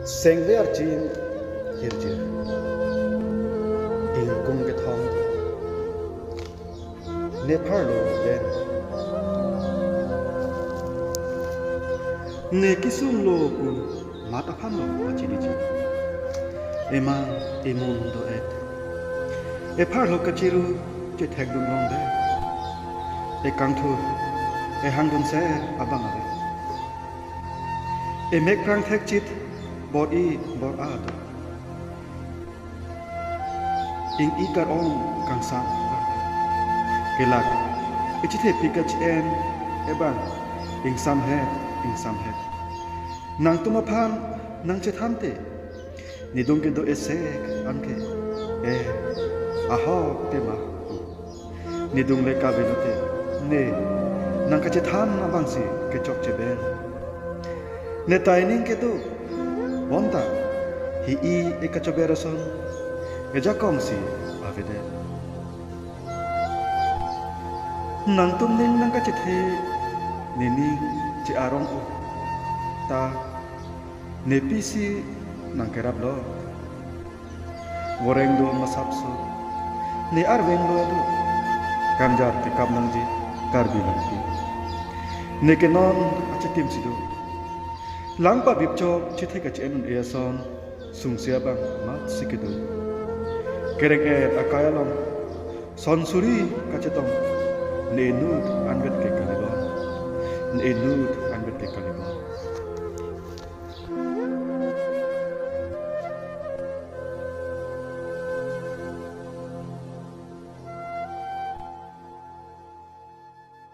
Sengve arjin hirje ingkung ke thong Nepal lo ben ne kisung lo ku mata phan lo pachini ji ema emun do et e phar lo kachiru che thek dum long de e kang thu e hang dun se abang ave e mek prang thek chit bor i bor a do ing i kar om kang sang kelak e chithe pikach en e bang ing sam het nang tuma phan nang che thamte ni dong ke do esek anke e aho te ma ni dong le ka velote ne nang ka che tham na bang si ke chok che ben ne taining ke do bonta hi i e ka choberason e jakong si avede nang tum ning nang ka che the ne ni che arong o ta ne pisi nang kerap lo goreng do masapso ne arveng lo do kanjar te kap nang ji karbi nang ti ne ke non ache tim si do lang pa bip chok chi the ka chen e son sung sia bang ma sikedo kerek e akaya long son suri ka che tong ne nu angat ke kalibon ne nu